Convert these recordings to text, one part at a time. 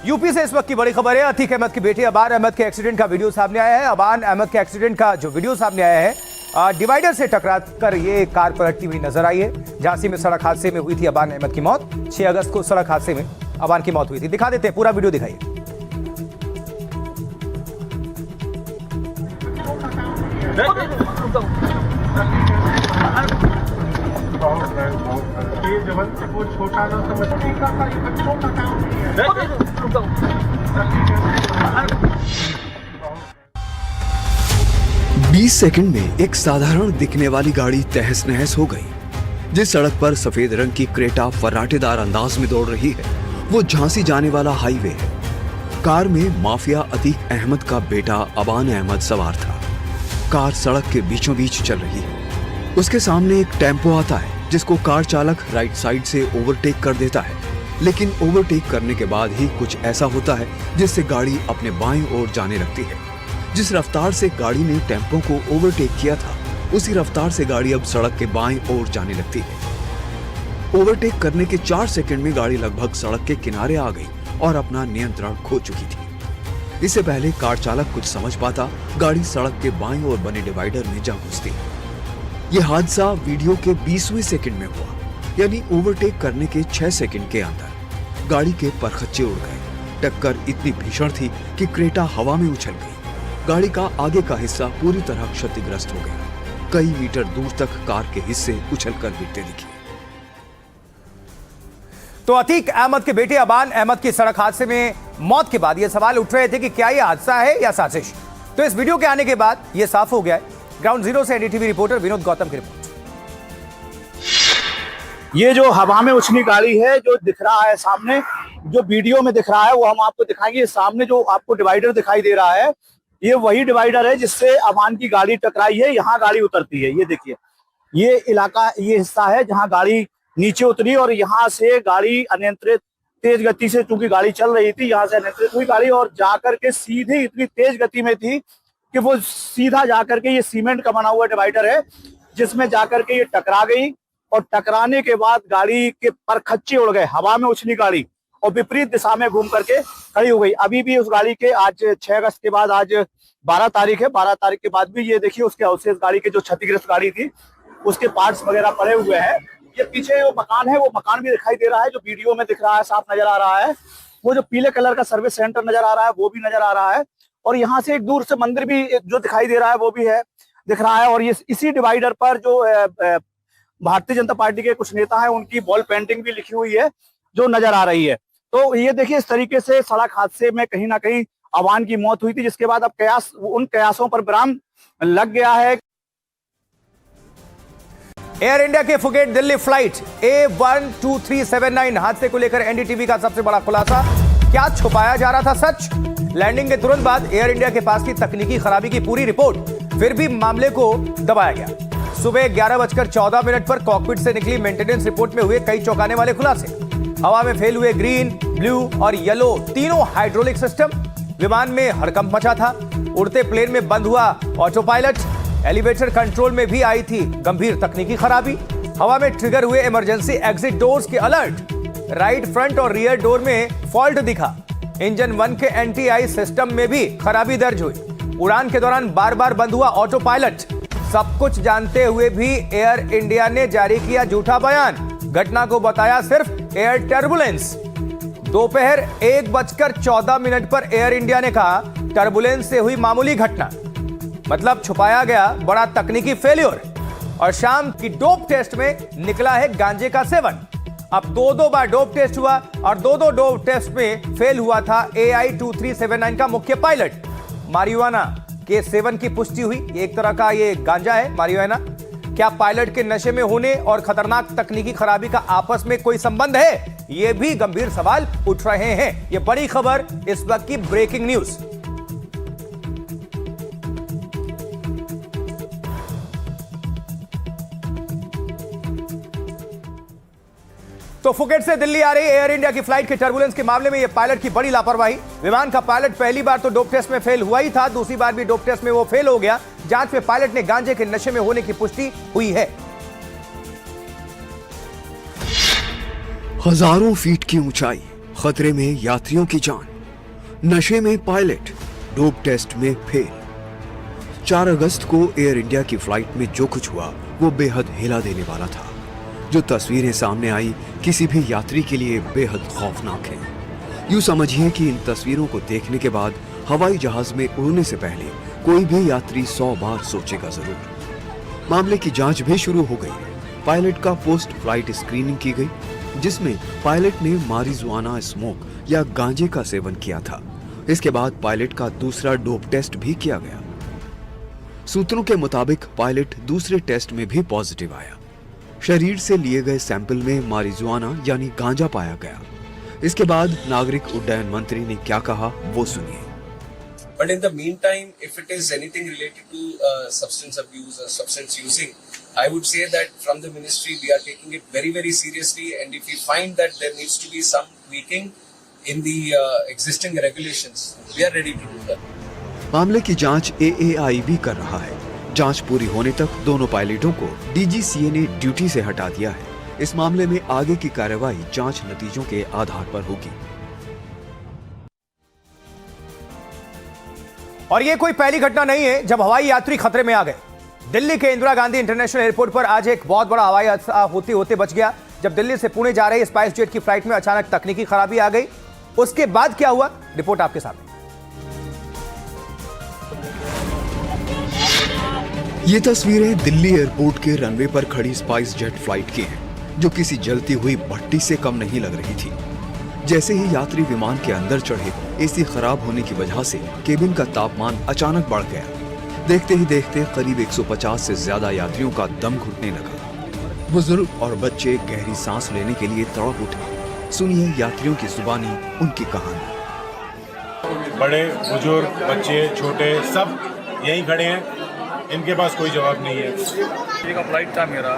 UP से इस वक्त की बड़ी खबर है। अतीक अहमद की बेटी अबान अहमद के एक्सीडेंट का वीडियो सामने आया है। अबान अहमद के एक्सीडेंट का जो वीडियो सामने आया है, डिवाइडर से टकराकर ये कार पलटती हुई नजर आई है। झांसी में सड़क हादसे में हुई थी अबान अहमद की मौत। 6 अगस्त को सड़क हादसे में अबान की मौत हुई थी। दिखा देते हैं, पूरा वीडियो दिखाइए। वो छोटा ना समझने का बच्चों का काम नहीं है। 20 सेकंड में एक साधारण दिखने वाली गाड़ी तहस नहस हो गई। जिस सड़क पर सफेद रंग की क्रेटा फर्राटेदार अंदाज में दौड़ रही है वो झांसी जाने वाला हाईवे है। कार में माफिया अतीक अहमद का बेटा अबान अहमद सवार था। कार सड़क के बीचों बीच चल रही है। उसके सामने एक टेम्पो आता है जिसको कार चालक राइट साइड से ओवरटेक कर देता है, लेकिन ओवरटेक करने के बाद ही कुछ ऐसा होता है जिससे गाड़ी अपने बाएं ओर जाने लगती है। जिस रफ्तार से गाड़ी ने टेम्पो को ओवरटेक किया था उसी रफ्तार से गाड़ी अब सड़क के बाएं ओर जाने लगती है। ओवरटेक करने के 4 सेकंड में गाड़ी लगभग सड़क के किनारे आ गई और अपना नियंत्रण खो चुकी थी। इससे पहले कार चालक कुछ समझ पाता, गाड़ी सड़क के बाएं ओर बने डिवाइडर में जा घुसती। यह हादसा वीडियो के 20वें सेकंड में हुआ, यानी ओवरटेक करने के 6 सेकंड के अंदर गाड़ी के परखच्चे उड़ गए। टक्कर इतनी भीषण थी कि क्रेटा हवा में उछल गई। गाड़ी का आगे का हिस्सा पूरी तरह क्षतिग्रस्त हो गया। कई मीटर दूर तक कार के हिस्से उछलकर गिरते दिखे। तो अतीक अहमद के बेटे अबान अहमद की सड़क हादसे में मौत के बाद ये सवाल उठ रहे थे कि क्या यह हादसा है या साजिश। तो इस वीडियो के आने के बाद यह साफ हो गया है। ग्राउंड जीरो से एनडीटीवी रिपोर्टर विनोद गौतम की रिपोर्ट। ये जो हवा में उछली गाड़ी है जो दिख रहा है सामने, जो वीडियो में दिख रहा है वो हम आपको दिखाएंगे। सामने जो आपको डिवाइडर दिखाई दे रहा है ये वही डिवाइडर है जिससे अबान की गाड़ी टकराई है। यहाँ गाड़ी उतरती है, ये देखिए, ये इलाका, ये हिस्सा है जहाँ गाड़ी नीचे उतरी और यहाँ से गाड़ी अनियंत्रित तेज गति से, चूंकि गाड़ी चल रही थी, यहाँ से अनियंत्रित हुई गाड़ी और जाकर के सीधे इतनी तेज गति में थी कि वो सीधा जाकर के, ये सीमेंट का बना हुआ डिवाइडर है जिसमें जाकर के ये टकरा गई और टकराने के बाद गाड़ी के परखच्चे उड़ गए। हवा में उछली गाड़ी और विपरीत दिशा में घूम करके खड़ी हो गई। अभी भी उस गाड़ी के, आज 6 अगस्त के बाद आज 12 तारीख है, 12 तारीख के बाद भी ये देखिए उसके अवशेष, गाड़ी के जो क्षतिग्रस्त गाड़ी थी उसके पार्ट्स वगैरह पड़े हुए हैं। ये पीछे वो मकान है, वो मकान भी दिखाई दे रहा है जो वीडियो में दिख रहा है, साफ नजर आ रहा है। वो जो पीले कलर का सर्विस सेंटर नजर आ रहा है वो भी नजर आ रहा है और यहाँ से एक दूर से मंदिर भी जो दिखाई दे रहा है वो भी है, दिख रहा है। और ये इसी डिवाइडर पर जो भारतीय जनता पार्टी के कुछ नेता हैं उनकी वॉल पेंटिंग भी लिखी हुई है जो नजर आ रही है। तो ये देखिए, इस तरीके से सड़क हादसे में कहीं ना कहीं अबान की मौत हुई थी, जिसके बाद अब कयास, उन कयासों पर विराम लग गया है। एयर इंडिया के फुकेट दिल्ली फ्लाइट A12379 हादसे को लेकर एनडीटीवी का सबसे बड़ा खुलासा। क्या छुपाया जा रहा था सच? लैंडिंग के तुरंत बाद एयर इंडिया के पास थी तकनीकी खराबी की पूरी रिपोर्ट, फिर भी मामले को दबाया गया। सुबह 11:14 पर कॉकपिट से निकली मेंटेनेंस रिपोर्ट में हुए कई चौंकाने वाले खुलासे। हवा में फेल हुए ग्रीन, ब्लू और येलो तीनों हाइड्रोलिक सिस्टम। विमान में हड़कंप मचा था। उड़ते प्लेन में बंद हुआ ऑटो पायलट। एलिवेटर कंट्रोल में भी आई थी गंभीर तकनीकी खराबी। हवा में ट्रिगर हुए इमरजेंसी एग्जिट डोर्स के अलर्ट। राइट फ्रंट और रियर डोर में फॉल्ट दिखा। इंजन 1 के एंटी-आई सिस्टम में भी खराबी दर्ज हुई। उड़ान के दौरान बार बार बंद हुआ ऑटो पायलट। सब कुछ जानते हुए भी एयर इंडिया ने जारी किया झूठा बयान। घटना को बताया सिर्फ एयर टर्बुलेंस। दोपहर 1:14 पर एयर इंडिया ने कहा टर्बुलेंस से हुई मामूली घटना, मतलब छुपाया गया बड़ा तकनीकी फेल्योर। और शाम की डोप टेस्ट में निकला है गांजे का सेवन। अब 2 बार डोप टेस्ट हुआ और 2 डोप टेस्ट में फेल हुआ था AI2379 का मुख्य पायलट। मारिजुआना के सेवन की पुष्टि हुई। एक तरह का ये गांजा है मारिजुआना। क्या पायलट के नशे में होने और खतरनाक तकनीकी खराबी का आपस में कोई संबंध है? ये भी गंभीर सवाल उठ रहे हैं। ये बड़ी खबर, इस वक्त की ब्रेकिंग न्यूज। तो फुकेट से दिल्ली आ रही एयर इंडिया की फ्लाइट के टर्बुलेंस के मामले में यह पायलट की बड़ी लापरवाही। विमान का पायलट पहली बार तो डोप टेस्ट में फेल हुआ ही था, दूसरी बार भी डोप टेस्ट में वो फेल हो गया। जांच में पायलट ने गांजे के नशे में होने की पुष्टि हुई है। हजारों फीट की ऊंचाई, खतरे में यात्रियों की जान। नशे में पायलट, डोप टेस्ट में फेल। 4 अगस्त को एयर इंडिया की फ्लाइट में जो कुछ हुआ वो बेहद हिला देने वाला था। जो तस्वीरें सामने आई किसी भी यात्री के लिए बेहद खौफनाक है। यूं समझिए कि इन तस्वीरों को देखने के बाद हवाई जहाज में उड़ने से पहले कोई भी यात्री 100 बार सोचेगा जरूर। मामले की जांच भी शुरू हो गई है। पायलट का पोस्ट फ्लाइट स्क्रीनिंग की गई, जिसमें पायलट ने मारिजुआना स्मोक या गांजे का सेवन किया था। इसके बाद पायलट का दूसरा डोप टेस्ट भी किया गया। सूत्रों के मुताबिक पायलट दूसरे टेस्ट में भी पॉजिटिव आया। शरीर से लिए गए सैंपल में मारिजुआना यानी गांजा पाया गया। इसके बाद नागरिक उड्डयन मंत्री ने क्या कहा वो सुनिए। But in the meantime, if it is anything related to substance abuse or substance using, I would say that from the ministry we are taking it very, very seriously, and if we find that there needs to be some tweaking in the existing regulations, we are ready to do that. मामले की जांच AAI कर रहा है। जांच पूरी होने तक दोनों पायलटों को DGCA ने ड्यूटी से हटा दिया है। इस मामले में आगे की कार्रवाई जांच नतीजों के आधार पर होगी। और ये कोई पहली घटना नहीं है जब हवाई यात्री खतरे में आ गए। दिल्ली के इंदिरा गांधी इंटरनेशनल एयरपोर्ट पर आज एक बहुत बड़ा हवाई हादसा होते होते बच गया। जब दिल्ली से पुणे जा रही स्पाइस जेट की फ्लाइट में अचानक तकनीकी खराबी आ गई। उसके बाद क्या हुआ, रिपोर्ट आपके सामने। ये तस्वीरें दिल्ली एयरपोर्ट के रनवे पर खड़ी स्पाइस जेट फ्लाइट की हैं, जो किसी जलती हुई भट्टी से कम नहीं लग रही थी। जैसे ही यात्री विमान के अंदर चढ़े, एसी खराब होने की वजह से केबिन का तापमान अचानक बढ़ गया। देखते ही देखते करीब 150 से ज्यादा यात्रियों का दम घुटने लगा। बुजुर्ग और बच्चे गहरी सांस लेने के लिए तड़प उठे। सुनिए यात्रियों की जुबानी उनकी कहानी। बड़े बुजुर्ग बच्चे छोटे सब यहीं खड़े हैं, इनके पास कोई जवाब नहीं है। दिल्ली का फ्लाइट था मेरा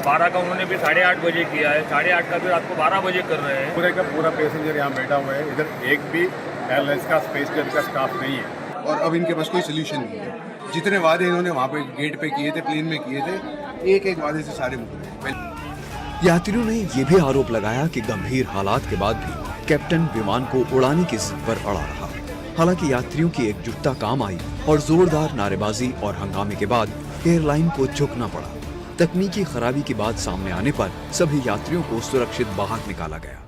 12 का, उन्होंने भी 8:30 बजे किया है। 8:30 का भी रात को 12 बजे कर रहे हैं। पूरे का पूरा पैसेंजर यहाँ बैठा हुआ है। इधर एक भी एयरलाइंस का स्पेस जेट का स्टाफ नहीं है और अब इनके पास कोई सोल्यूशन नहीं है। जितने वादे इन्होंने वहाँ पे गेट पे किए थे, प्लेन में किए थे, एक एक वादे से सारे मुकरे। यात्रियों ने यह भी आरोप लगाया कि गंभीर हालात के बाद भी कैप्टन विमान को उड़ाने की जिद पर अड़ा रहा। हालांकि यात्रियों की एकजुटता काम आई और जोरदार नारेबाजी और हंगामे के बाद एयरलाइन को झुकना पड़ा। तकनीकी खराबी की बात सामने आने पर सभी यात्रियों को सुरक्षित बाहर निकाला गया।